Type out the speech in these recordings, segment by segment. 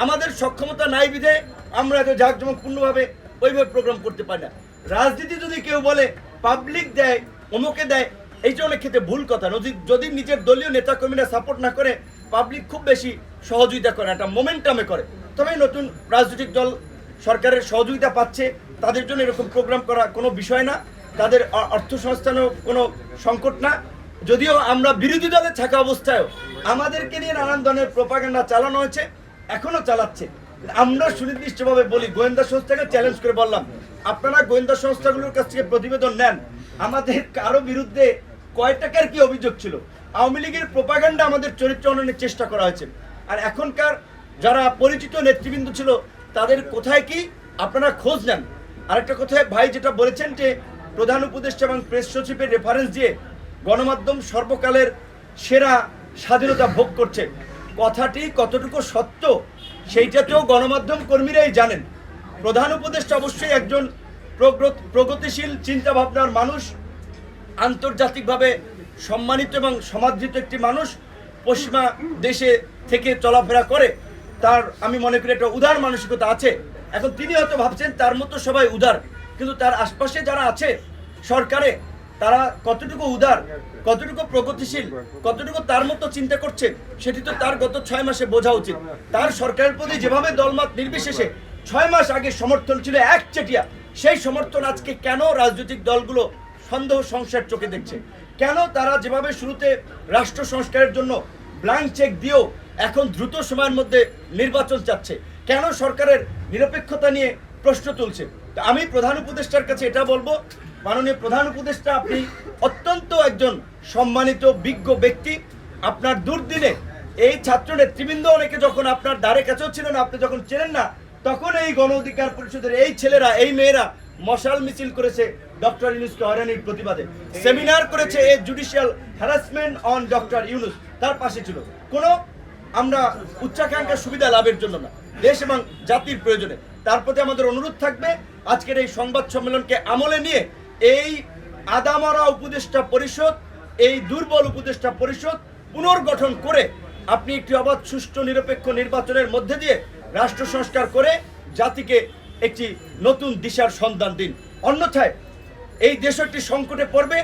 আমাদের সক্ষমতা নাই বিধে আমরা এত জাঁকজমকপূর্ণভাবে ওইভাবে প্রোগ্রাম করতে পারি না। রাজনীতি যদি কেউ বলে পাবলিক দেয়, অমুকে দেয়, এইটা অনেক ক্ষেত্রে ভুল কথা। যদি নিজের দলীয় নেতাকর্মীরা সাপোর্ট না করে, পাবলিক খুব বেশি সহযোগিতা করে, একটা মোমেন্টামে করে, তবে নতুন রাজনৈতিক দল সরকারের সহযোগিতা পাচ্ছে, তাদের জন্য এরকম প্রোগ্রাম করা কোনো বিষয় না, তাদের অর্থ সংস্থানও কোনো সংকট না। যদিও আমরা বিরোধী দলে থাকা অবস্থায়ও আমাদেরকে নিয়ে নানান ধরনের প্রোপাগান্ডা চালানো হয়েছে, এখনো চালাচ্ছে। আমরা সুনির্দিষ্টভাবে বলি, গোয়েন্দা সংস্থাকে চ্যালেঞ্জ করে বললাম, আপনারা গোয়েন্দা সংস্থাগুলোর কাছ থেকে প্রতিবেদন নেন, আমাদের কারো বিরুদ্ধে কয় টাকার কি অভিযোগ ছিল। আওয়ামী লীগের প্রোপাগান্ডা আমাদের চরিত্র উন্নয়নের চেষ্টা করা হয়েছে, আর এখনকার যারা পরিচিত নেতৃবৃন্দ ছিল তাদের কোথায় কি আপনারা খোঁজ নেন। আরেকটা কথায় ভাই যেটা বলেছেন যে প্রধান উপদেষ্টা এবং প্রেস সচিবের রেফারেন্স দিয়ে গণমাধ্যম সর্বকালের সেরা স্বাধীনতা ভোগ করছে, কথাটি কতটুকু সত্য সেইটাতেও গণমাধ্যম কর্মীরাই জানেন। প্রধান উপদেষ্টা অবশ্যই একজন প্রগতিশীল চিন্তাভাবনার মানুষ, আন্তর্জাতিকভাবে সম্মানিত এবং সমাদৃত একটি মানুষ, পশ্চিমা দেশে থেকে চলাফেরা করে, তার আমি মনে করি একটা উদার মানসিকতা আছে। এখন তিনি হয়তো ভাবছেন তার মতো সবাই উদার, কিন্তু তার আশপাশে যারা আছে সরকারে তারা কতটুকু উদার, কতটুকু প্রগতিশীল, কতটুকু তার মতো চিন্তা করছে, সেটি তো তার গত 6 মাসে বোঝা উচিত। তার সরকারের প্রতি যেভাবে দলমত নির্বিশেষে 6 মাস আগে সমর্থন ছিল একচেটিয়া, সেই সমর্থন আজকে কেন রাজনৈতিক দলগুলো সন্দেহ সংশয়ের চোখে দেখছে? কেন তারা যেভাবে শুরুতে রাষ্ট্র সংস্কারের জন্য ব্ল্যাঙ্ক চেক দিয়েও এখন দ্রুত সময়ের মধ্যে নির্বাচন চাচ্ছে? কেন সরকারের নিরপেক্ষতা নিয়ে প্রশ্ন তুলছে? আমি প্রধান উপদেষ্টার কাছে এটা বলবো, মাননীয় প্রধান উপদেষ্টা, আপনি অত্যন্ত একজন সম্মানিত বিজ্ঞ ব্যক্তি। আপনার দুর্দিনে এই ছাত্র নেতৃবৃন্দ অনেকে যখন আপনার দ্বারে কাছেও ছিলেন, আপনি যখন ছিলেন না, তখন এই গণ অধিকার পরিষদের এই ছেলেরা, এই মেয়েরা মশাল মিছিল করেছে ডক্টর ইউনূসকে হয়রানির প্রতিবাদে, সেমিনার করেছে এই judicial harassment on doctor Yunus, তার পাশে ছিল। কোনো আমরা উচ্চাকাঙ্ক্ষা সুবিধা লাভের জন্য না, দেশ এবং জাতির প্রয়োজনে। তার প্রতি আমাদের অনুরোধ থাকবে, আজকের এই সংবাদ সম্মেলনকে আমলে নিয়ে এই আদামরা উপদেষ্টা পরিষদ, এই দুর্বল উপদেষ্টা পরিষদ পুনর্গঠন করে আপনি একটি অবাধ, সুষ্ঠু, নিরপেক্ষ নির্বাচনের মধ্যে দিয়ে রাষ্ট্র সংস্কার করে জাতিকে একটি নতুন দিশার সন্ধান দিন। অন্যথায় এই দেশ একটি সংকটে পড়বে,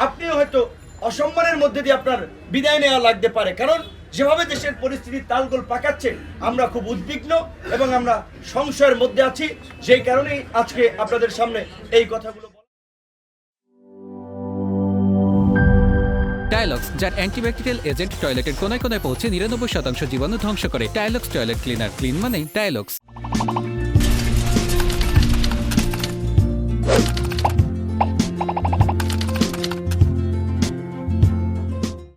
আপনিও হয়তো অসম্মানের মধ্যে দিয়ে আপনার বিদায় নেওয়া লাগতে পারে। কারণ যেভাবে দেশের পরিস্থিতি তালগোল পাকাচ্ছে, আমরা খুব উদ্বিগ্ন এবং আমরা সংশয়ের মধ্যে আছি। যেই কারণেই আজকে আপনাদের সামনে এই কথাগুলো। টাইলক্স, যার অ্যান্টিব্যাকটেরিয়াল এজেন্ট টয়লেটের কোনায় কোনায় পৌঁছে 99% জীবাণু ধ্বংস করে। টাইলক্স টয়লেট ক্লিনার, ক্লিন মানে টাইলক্স।